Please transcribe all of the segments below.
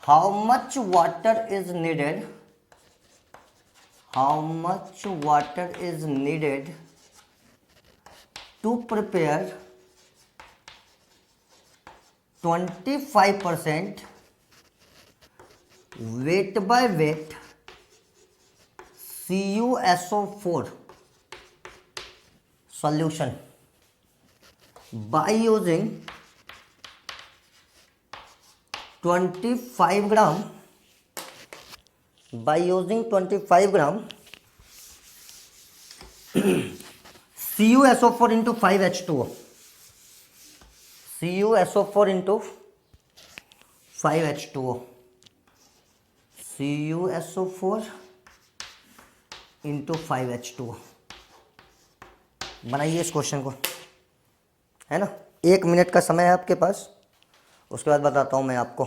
How much water is needed, how much water is needed to prepare 25% weight by weight CuSO4 solution by using 25 gram CuSO4 into 5H2O, CuSO4 into 5H2O, CuSO4 into 5H2O। बनाइए इस question को, है ना। 1 minute का समय है आपके पास, उसके बाद बताता हूँ मैं आपको,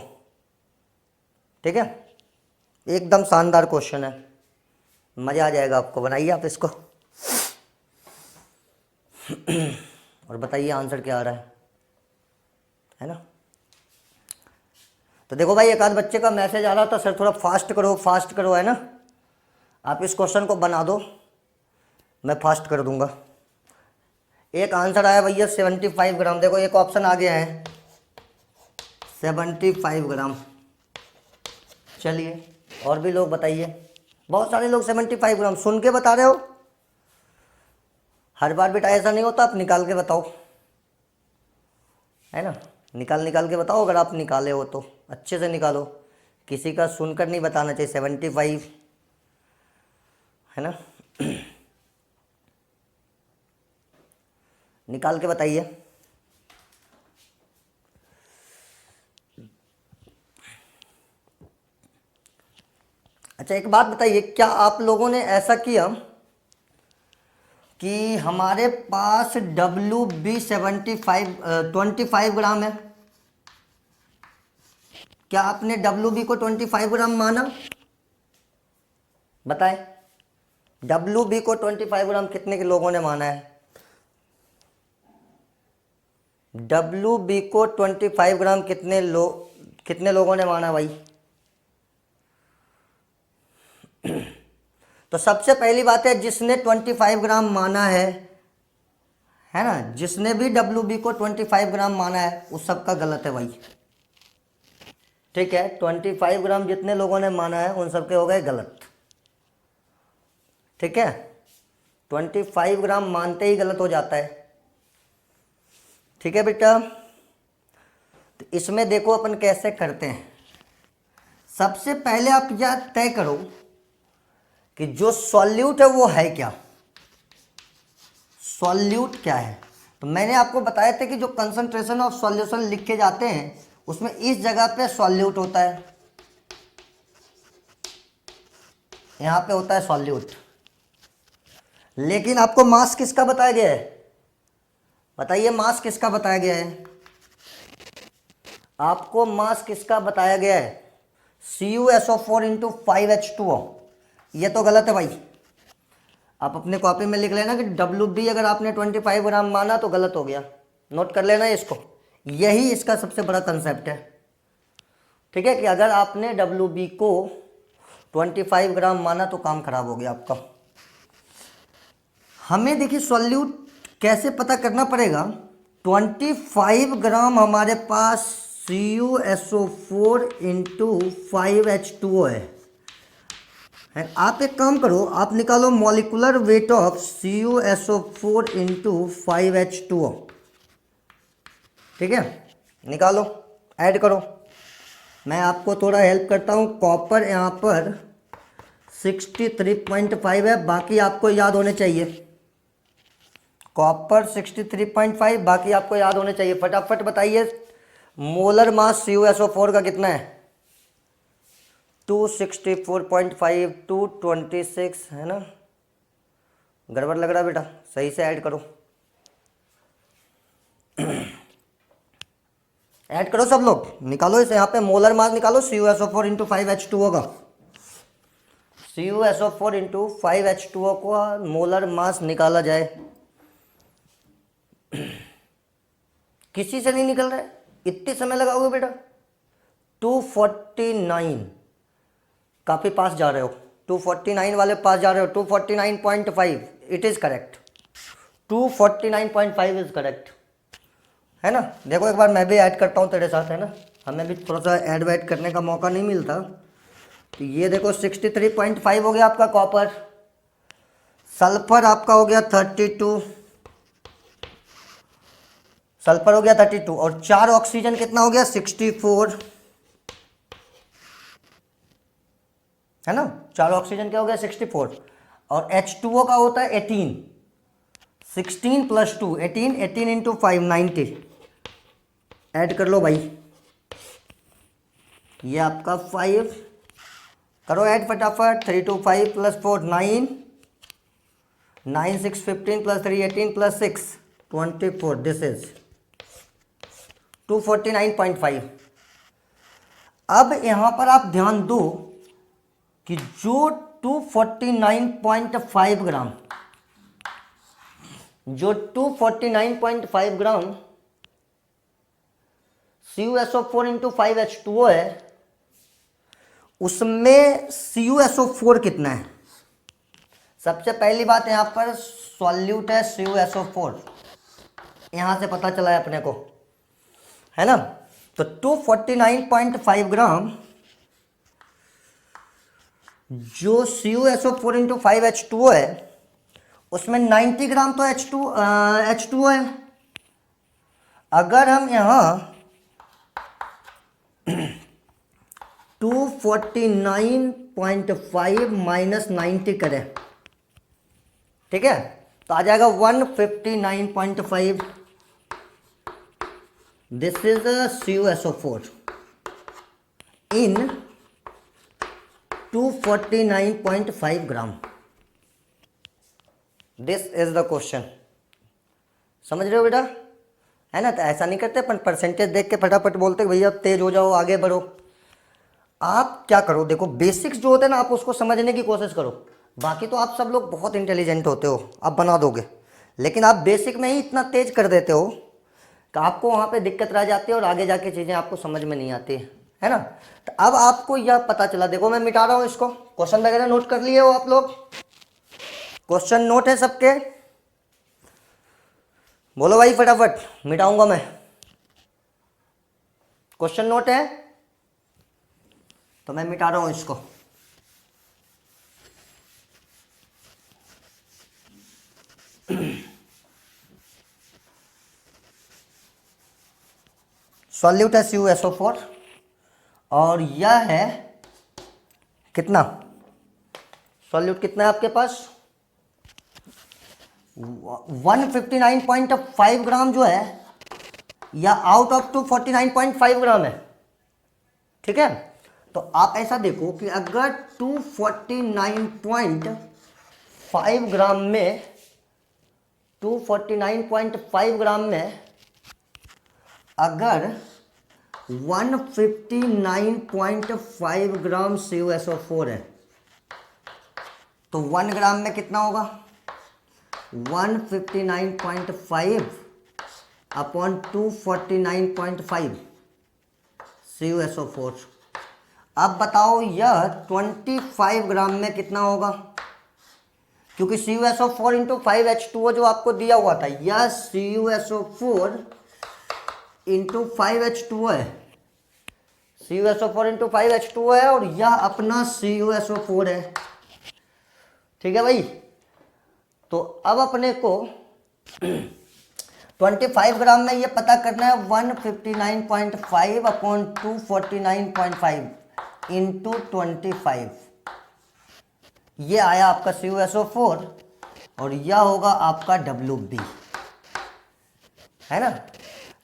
ठीक है। एकदम शानदार क्वेश्चन है, मज़ा आ जाएगा आपको। बनाइए आप इसको और बताइए आंसर क्या आ रहा है ना। तो देखो भाई, एक आध बच्चे का मैसेज आ रहा था, सर थोड़ा फास्ट करो, है ना। आप इस क्वेश्चन को बना दो, मैं फास्ट कर दूंगा। एक आंसर आया भैया 75 ग्राम। देखो एक ऑप्शन आ गया है 75 ग्राम। चलिए और भी लोग बताइए। बहुत सारे लोग 75 ग्राम सुन के बता रहे हो। हर बार बेटा ऐसा नहीं होता, आप निकाल के बताओ, है ना। निकाल के बताओ, अगर आप निकाले हो तो अच्छे से निकालो। किसी का सुनकर नहीं बताना चाहिए 75, है ना। निकाल के बताइए। अच्छा एक बात बताइए, क्या आप लोगों ने ऐसा किया कि हमारे पास WB 25 ग्राम है, क्या आपने WB को 25 ग्राम माना? बताएं, WB को 25 ग्राम कितने के लोगों ने माना है? WB को 25 ग्राम कितने लोगों ने माना भाई? तो सबसे पहली बात है, जिसने 25 ग्राम माना है ना, जिसने भी WB को 25 ग्राम माना है उस सबका गलत है भाई, ठीक है। 25 ग्राम जितने लोगों ने माना है उन सबके हो गए गलत, ठीक है। 25 ग्राम मानते ही गलत हो जाता है, ठीक है बेटा। तो इसमें देखो अपन कैसे करते हैं। सबसे पहले आप यह तय करो कि जो सॉल्यूट है वो है क्या, सॉल्यूट क्या है। तो मैंने आपको बताया था कि जो कंसंट्रेशन ऑफ सॉल्यूशन लिखे जाते हैं उसमें इस जगह पे सॉल्यूट होता है, यहां पे होता है सॉल्यूट। लेकिन आपको मास किसका बताया गया है? बताइए मास किसका बताया गया है? आपको मास किसका बताया गया है? CuSO4 into 5H2O। ये तो गलत है भाई। आप अपने कॉपी में लिख लेना कि WB अगर आपने 25 ग्राम माना तो गलत हो गया, नोट कर लेना इसको। यही इसका सबसे बड़ा कंसेप्ट है, ठीक है, कि अगर आपने WB को 25 ग्राम माना तो काम खराब हो गया आपका। हमें देखिए सॉल्यूट कैसे पता करना पड़ेगा। 25 ग्राम हमारे पास CuSO4 into 5H2O है। आप एक काम करो, आप निकालो molecular weight of CuSO4 into 5H2O, ठीक है। निकालो, ऐड करो। मैं आपको थोड़ा हेल्प करता हूँ। कॉपर यहाँ पर 63.5 है, बाकी आपको याद होने चाहिए। कॉपर 63.5, बाकी आपको याद होने चाहिए। फटाफट बताइए मोलर मास CuSO4 का कितना है? 264.5, 226, है ना। गड़बड़ लग रहा बेटा, सही से ऐड करो। ऐड करो सब लोग, निकालो इसे। यहाँ पे मोलर मास निकालो CuSO4 into 5H2O का। CuSO4 into 5H2O को मोलर मास निकाला जाए। किसी से नहीं निकल रहा है, इतने समय लगाओगे बेटा? 249, काफ़ी पास जा रहे हो, 249 वाले पास जा रहे हो, 249.5, it is correct, 249.5 is correct, है ना। देखो एक बार मैं भी ऐड करता हूँ तेरे साथ, है ना, हमें भी थोड़ा सा ऐड वैड करने का मौका नहीं मिलता। तो ये देखो 63.5 हो गया आपका कॉपर, सल्फर आपका हो गया 32, सल्फर हो गया 32, और 4 ऑक्सीजन कितना हो गया 64, है ना, 4 ऑक्सीजन क्या हो गया 64, और H2O का होता है 18, 16 + 2 18, 18 × 5 90, ऐड कर लो भाई, ये आपका 5, करो ऐड फटाफट, 3 2 5 + 4 9, 9 6 15 + 3 18 + 6 24, दिस इज 249.5। अब यहां पर आप ध्यान दो कि जो 249.5 ग्राम, जो 249.5 ग्राम CuSO4 × 5H2O है, उसमें CuSO4 कितना है। सबसे पहली बात यहां पर सॉल्यूट है CuSO4, यहां से पता चला है अपने को, है ना। तो 249.5 ग्राम जो CuSO4 × 5H2O है, उसमें 90 ग्राम तो H2O है। अगर हम यहाँ 249.5 - 90 करें, ठीक है, तो आ जाएगा 159.5, this is CuSO4 in 249.5 gram, this is the question. समझ रहे हो बेटा, है ना। तो ऐसा नहीं करते अपन परसेंटेज देख के फटाफट बोलते भैया तेज हो जाओ आगे बढ़ो। आप क्या करो, देखो बेसिक्स जो होते हैं ना, आप उसको समझने की कोशिश करो। बाकी तो आप सब लोग बहुत इंटेलिजेंट होते हो, आप बना दोगे, लेकिन आप बेसिक में ही इतना तेज कर देते हो कि आपको वहाँ पे दिक्कत रह जाती है और आगे जाके चीज़ें आपको समझ में नहीं आती है ना। तो अब आपको यह पता चला, देखो मैं मिटा रहा हूँ इसको, क्वेश्चन वगैरह नोट कर लिए हो आप लोग, क्वेश्चन नोट है सबके, बोलो भाई फटाफट, मिटाऊंगा मैं, क्वेश्चन नोट है तो मैं मिटा रहा हूं इसको। सॉल्यूट है CuSO4 और यह है कितना, सॉल्यूट कितना है आपके पास 159.5 ग्राम जो है, या आउट ऑफ 249.5 ग्राम है, ठीक है। तो आप ऐसा देखो कि अगर 249.5 ग्राम में 249.5 ग्राम में अगर 159.5 ग्राम CuSO4 है, तो 1 ग्राम में कितना होगा 159.5 अपॉन 249.5 CuSO4। अब बताओ यह 25 ग्राम में कितना होगा, क्योंकि CuSO4 × 5H2O जो आपको दिया हुआ था, यह CuSO4 × 5H2O है, CuSO4 × 5H2O है, और यह अपना CuSO4 है, ठीक है भाई। तो अब अपने को 25 ग्राम में ये पता करना है 159.5 अपॉन 249.5 इंटू 25, ये आया आपका CuSO4 और यह होगा आपका WB, है ना।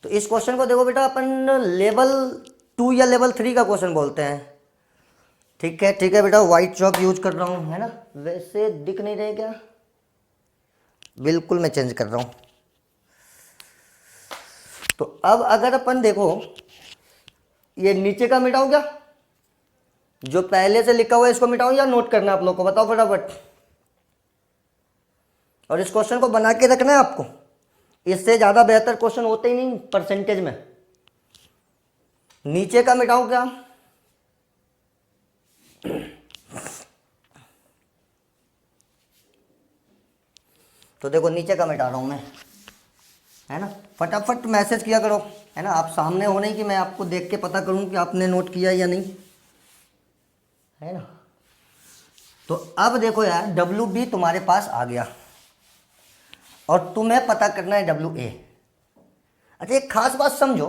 तो इस क्वेश्चन को देखो बेटा, अपन लेवल 2 या लेवल 3 का क्वेश्चन बोलते हैं, ठीक है। ठीक है बेटा, व्हाइट चॉक यूज कर रहा हूँ, है ना, वैसे दिख नहीं रहे क्या, बिल्कुल मैं चेंज कर रहा हूँ। तो अब अगर अपन देखो, ये नीचे का मिटाऊं क्या, जो पहले से लिखा हुआ है इसको मिटाऊं या नोट करना है आप लोग को, बताओ फटाफट। और इस क्वेश्चन को बना के रखना है आपको, इससे ज़्यादा बेहतर क्वेश्चन होते ही नहीं परसेंटेज में। नीचे का मिटाऊं क्या, तो देखो नीचे का मिटा रहा हूँ मैं, है ना। फटाफट मैसेज किया करो, है ना। आप सामने हो नहीं कि मैं आपको देख के पता करूँ कि आपने नोट किया या नहीं, है ना। तो अब देखो यार, डब्ल्यू बी तुम्हारे पास आ गया और तुम्हें पता करना है डब्ल्यू ए। अच्छा, एक खास बात समझो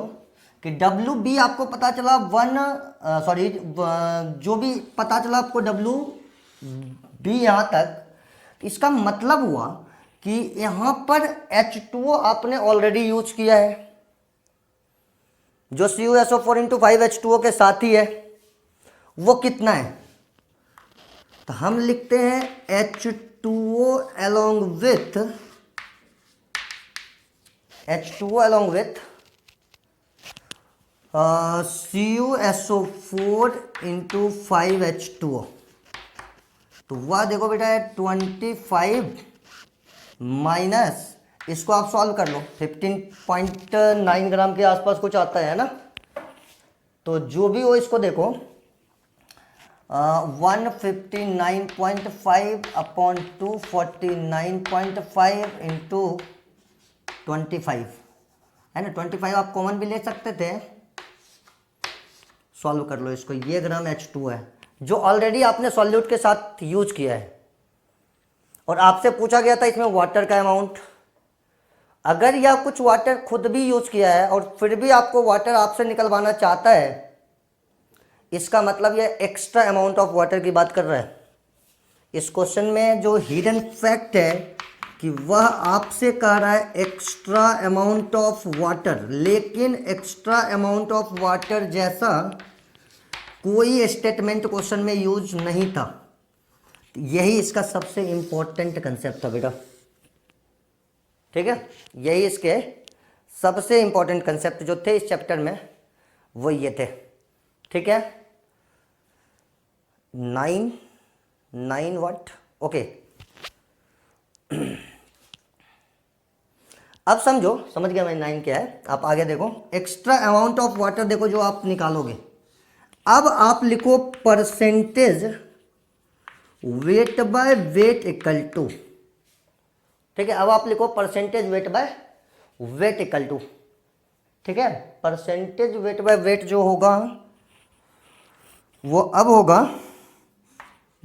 कि डब्ल्यू बी आपको पता चला जो भी पता चला आपको डब्ल्यू बी यहाँ तक, इसका मतलब हुआ कि यहाँ पर H2O आपने ऑलरेडी यूज किया है, जो CuSO4 इंटू 5H2O के साथ ही है। वो कितना है, तो हम लिखते हैं H2O along with CuSO4 into 5H2O। तो वह देखो बेटा 25 माइनस, इसको आप सॉल्व कर लो, 15.9 ग्राम के आसपास कुछ आता है ना। तो जो भी हो इसको देखो, 159.5 अपॉन 249.5 इंटू 25, है ना। 25 आप कॉमन भी ले सकते थे, सॉल्व कर लो इसको। ये ग्राम H2 है जो ऑलरेडी आपने सॉल्यूट के साथ यूज किया है, और आपसे पूछा गया था इसमें वाटर का अमाउंट। अगर यह कुछ वाटर खुद भी यूज किया है और फिर भी आपको वाटर आपसे निकलवाना चाहता है, इसका मतलब यह एक्स्ट्रा अमाउंट ऑफ वाटर की बात कर रहा है। इस क्वेश्चन में जो हिडन फैक्ट है कि वह आपसे कह रहा है एक्स्ट्रा अमाउंट ऑफ वाटर, लेकिन एक्स्ट्रा अमाउंट ऑफ वाटर जैसा कोई स्टेटमेंट क्वेश्चन में यूज नहीं था। यही इसका सबसे इंपॉर्टेंट कंसेप्ट था बेटा, ठीक है। यही इसके सबसे इंपॉर्टेंट कंसेप्ट जो थे इस चैप्टर में वो ये थे, ठीक है। 9 व्हाट, ओके। अब समझ गया मैं 9 क्या है। आप आगे देखो, एक्स्ट्रा अमाउंट ऑफ वाटर देखो जो आप निकालोगे। अब आप लिखो percentage weight by weight equal to, ठीक है। अब आप लिखो percentage weight by weight equal to, ठीक है। परसेंटेज वेट बाय वेट जो होगा वो अब होगा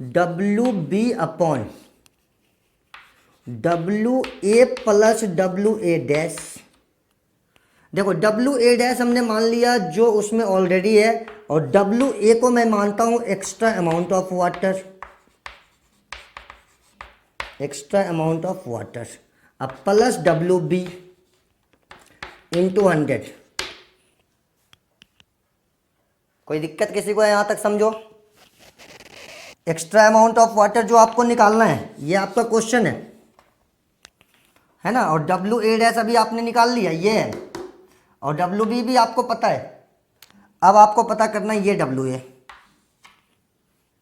W B upon W A plus W A dash. देखो डब्ल्यू ए डैश हमने मान लिया जो उसमें ऑलरेडी है, और डब्ल्यू ए को मैं मानता हूं एक्स्ट्रा अमाउंट ऑफ वाटर, अब प्लस डब्ल्यू बी इंटू 100। कोई दिक्कत किसी को है यहां तक? समझो, एक्स्ट्रा अमाउंट ऑफ वाटर जो आपको निकालना है, ये आपका क्वेश्चन है ना। और डब्ल्यू ए डैश अभी आपने निकाल लिया, ये है, और डब्ल्यू बी भी आपको पता है। अब आपको पता करना है ये डब्ल्यू ए।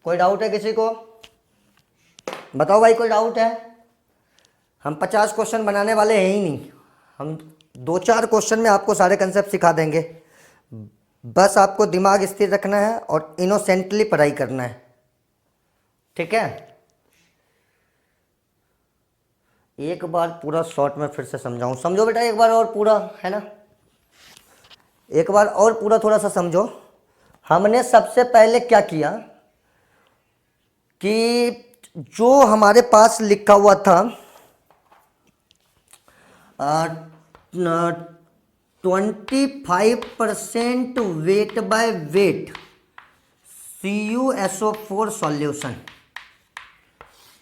कोई डाउट है किसी को? बताओ भाई, कोई डाउट है? हम 50 क्वेश्चन बनाने वाले हैं ही नहीं, हम 2-4 क्वेश्चन में आपको सारे कंसेप्ट सिखा देंगे। बस आपको दिमाग स्थिर रखना है और इनोसेंटली पढ़ाई करना है, ठीक है। एक बार पूरा शॉर्ट में फिर से समझाऊं, समझो बेटा एक बार और पूरा, है ना। एक बार और पूरा थोड़ा सा समझो। हमने सबसे पहले क्या किया कि जो हमारे पास लिखा हुआ था 25% wait by wait CuSO4 solution,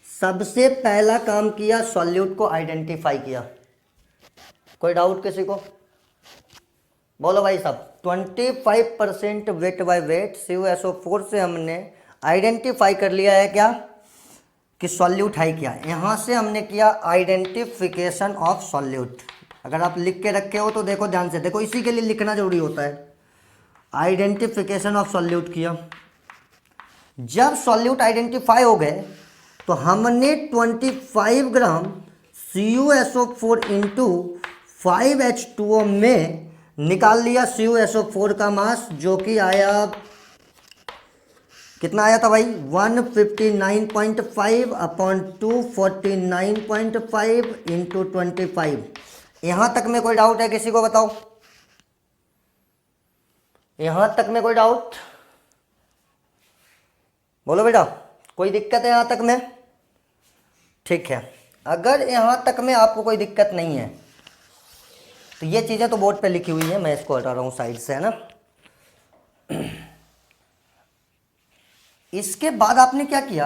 सबसे पहला काम किया सॉल्यूट को आइडेंटिफाई किया। कोई डाउट किसी को? बोलो भाई साहब। 25% वेट बाय वेट CuSO4 से हमने आइडेंटिफाई कर लिया है क्या कि सॉल्यूट है क्या। यहाँ से हमने किया आइडेंटिफिकेशन ऑफ सॉल्यूट। अगर आप लिख के रखे हो तो देखो ध्यान से, देखो इसी के लिए लिखना जरूरी होता है। आइडेंटिफिकेशन ऑफ सॉल्यूट किया। जब सॉल्यूट आइडेंटिफाई हो गए तो हमने 25 ग्राम CuSO4 इंटू 5H2O में निकाल लिया CuSO4 का मास, जो कि आया कितना आया था भाई 159.5 अपॉन 249.5 इंटू 25। यहां तक में कोई डाउट है किसी को बताओ, यहां तक में कोई डाउट बोलो बेटा, कोई दिक्कत है यहां तक में? ठीक है, अगर यहां तक में आपको कोई दिक्कत नहीं है तो ये चीजें तो बोर्ड पे लिखी हुई है, मैं इसको हटा रहा हूं साइड से, है ना। इसके बाद आपने क्या किया,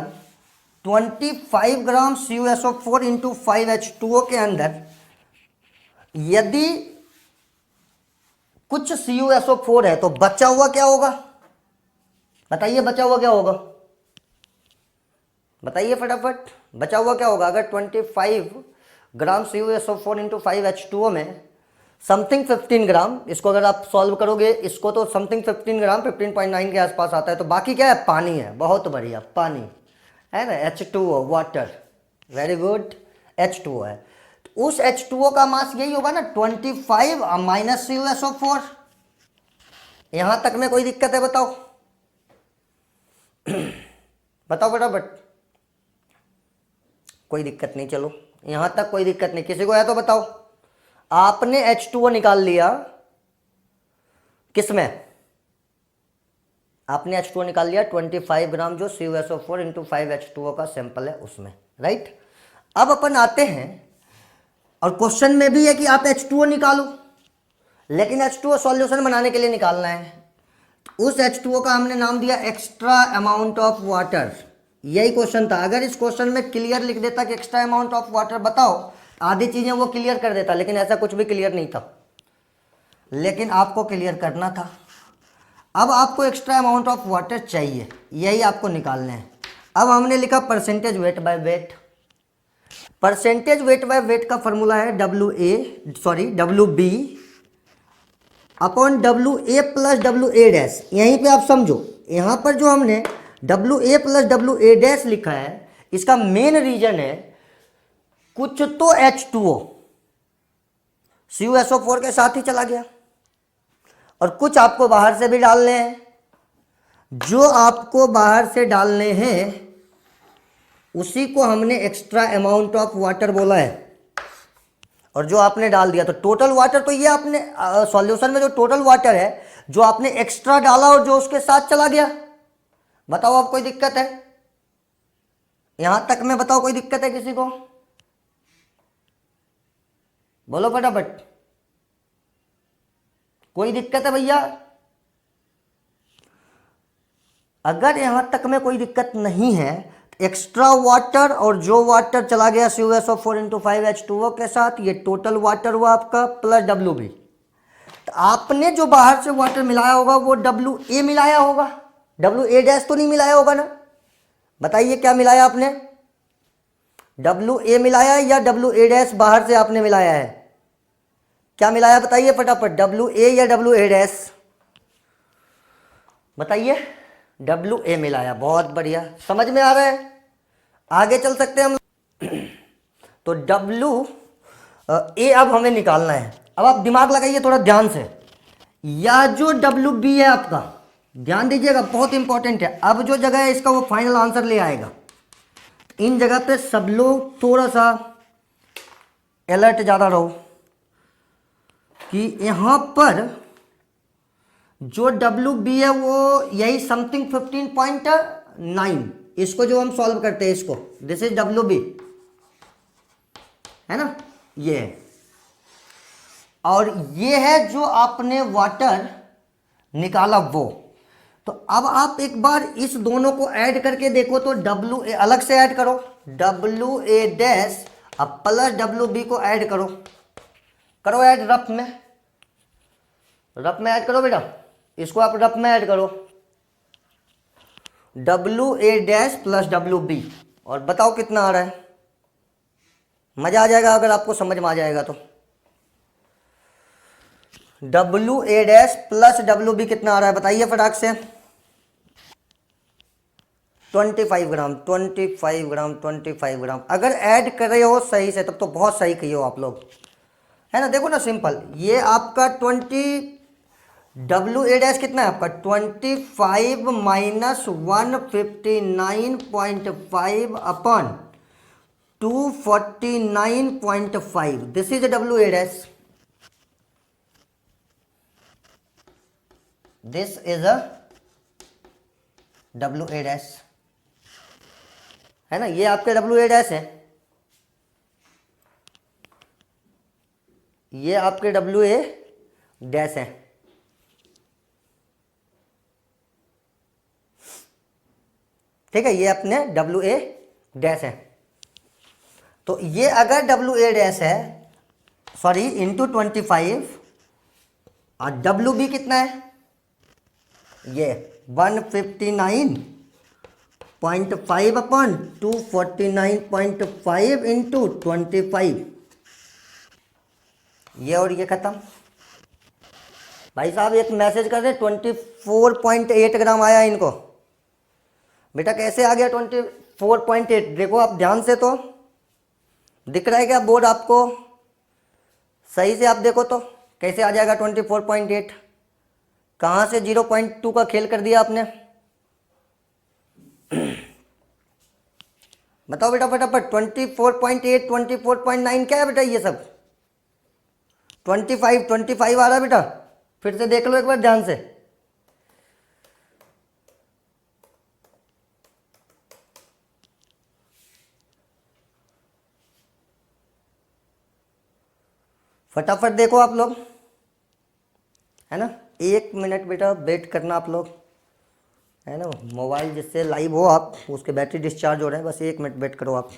25 ग्राम CuSO4 इंटू 5H2O के अंदर यदि कुछ CuSO4 है तो बचा हुआ क्या होगा, बताइए बचा हुआ क्या होगा, बताइए फटाफट, बचा हुआ क्या होगा? अगर 25 ग्राम CuSO4 इंटू 5H2O में समथिंग 15 ग्राम, इसको अगर आप सॉल्व करोगे इसको तो समथिंग 15 ग्राम 15.9 के आसपास आता है, तो बाकी क्या है, पानी है। बहुत बढ़िया, पानी है ना, H2O, water, very good, H2O है। तो उस H2O का मास यही होगा ना 25 माइनस CuSO4। यहां तक में कोई दिक्कत है बताओ? बताओ फटाफट, कोई दिक्कत नहीं, चलो यहां तक कोई दिक्कत नहीं, किसी को है तो बताओ। आपने H2O निकाल लिया, किसमें? आपने H2O निकाल लिया 25 ग्राम जो CuSO4 इंटू 5H2O का सैंपल है उसमें, राइट। अब अपन आते हैं, और क्वेश्चन में भी है कि आप H2O निकालो, लेकिन H2O सॉल्यूशन बनाने के लिए निकालना है। उस H2O का हमने नाम दिया एक्स्ट्रा अमाउंट ऑफ वाटर, यही क्वेश्चन था। अगर इस क्वेश्चन में क्लियर लिख देता कि एक्स्ट्रा अमाउंट ऑफ वाटर बताओ, आधी चीजें वो क्लियर कर देता, लेकिन ऐसा कुछ भी क्लियर नहीं था, लेकिन आपको क्लियर करना था। अब आपको एक्स्ट्रा अमाउंट ऑफ वाटर चाहिए, यही आपको निकालना है। अब हमने लिखा percentage weight by wait. Percentage weight by wait का फॉर्मूला है WB upon WA plus WA dash. यहीं पे आप समझो, यहां पर जो हमने WA प्लस WA डैश लिखा है, इसका मेन रीजन है कुछ तो H2O CuSO4 के साथ ही चला गया, और कुछ आपको बाहर से भी डालने हैं। जो आपको बाहर से डालने हैं उसी को हमने एक्स्ट्रा अमाउंट ऑफ वाटर बोला है, और जो आपने डाल दिया तो टोटल वाटर, तो ये आपने सॉल्यूशन में जो टोटल वाटर है जो आपने एक्स्ट्रा डाला और जो उसके साथ चला गया। बताओ आप, कोई दिक्कत है यहां तक में? बताओ कोई दिक्कत है किसी को? बोलो फटाफट, कोई दिक्कत है भैया? अगर यहां तक में कोई दिक्कत नहीं है, एक्स्ट्रा वाटर और जो वाटर चला गया CuSO4 इंटू 5H2O के साथ, ये टोटल वाटर हुआ आपका प्लस WB। तो आपने जो बाहर से वाटर मिलाया होगा वो WA मिलाया होगा, WA डैश तो नहीं मिलाया होगा ना। बताइए क्या मिलाया आपने, WA मिलाया या WA डैश बाहर से आपने मिलाया है? क्या मिलाया बताइए फटाफट, WA या WA डैश? बताइए, WA मिलाया, बहुत बढ़िया, समझ में आ रहा है, आगे चल सकते हैं हम। तो WA अब हमें निकालना है। अब आप दिमाग लगाइए थोड़ा ध्यान से, या जो WB है आपका, ध्यान दीजिएगा, बहुत इंपॉर्टेंट है। अब जो जगह है इसका वो फाइनल आंसर ले आएगा। इन जगह पे सब लोग थोड़ा सा अलर्ट ज़्यादा रहो कि यहाँ पर जो WB है वो यही समथिंग 15.9, इसको जो हम सॉल्व करते हैं इसको, दिस इज WB, है ना, ये है। और ये है जो आपने वाटर निकाला वो। तो अब आप एक बार इस दोनों को ऐड करके देखो, तो WA अलग से ऐड करो, WA डैश अब प्लस WB को ऐड करो, करो ऐड रफ में, रफ में ऐड करो बेटा, इसको आप रफ में ऐड करो, WA डैश प्लस WB, और बताओ कितना आ रहा है। मजा आ जाएगा अगर आपको समझ में आ जाएगा तो। WA डैश प्लस WB कितना आ रहा है बताइए फटाक से। 25 ग्राम 25 ग्राम 25 ग्राम। अगर ऐड कर रहे हो सही से तब तो बहुत सही कही हो आप लोग, है ना। देखो ना सिंपल, ये आपका डब्ल्यू ए डैश कितना है आपका 25 minus 159.5 upon 249.5, this is W A dash, this is a W A dash, है ना, ये आपके डब्ल्यू ए डैश है, ये आपके डब्ल्यू ए डैश है। ठीक है, ये अपने डब्ल्यू ए डैश है। तो ये अगर डब्ल्यू ए डैश है, सॉरी इंटू 25, और डब्ल्यू बी कितना है, ये 159.5 अपन 249.5 इंटू 25, ये और ये खत्म। भाई साहब एक मैसेज कर रहे 24.8 ग्राम आया इनको। बेटा कैसे आ गया 24.8, देखो आप ध्यान से, तो दिख रहा है क्या बोर्ड आपको, सही से आप देखो तो कैसे आ जाएगा 24.8, कहाँ से 0.2 का खेल कर दिया आपने। बताओ बेटा फटाफट, 24.8 24.9 क्या है बेटा, ये सब 25 आ रहा है बेटा, फिर से देख लो एक बार ध्यान से। फटाफट देखो आप लोग, है ना, 1 मिनट बेटा वेट करना आप लोग, है ना, मोबाइल जिससे लाइव हो आप, उसके बैटरी डिस्चार्ज हो रहे हैं, बस 1 मिनट वेट करो आप।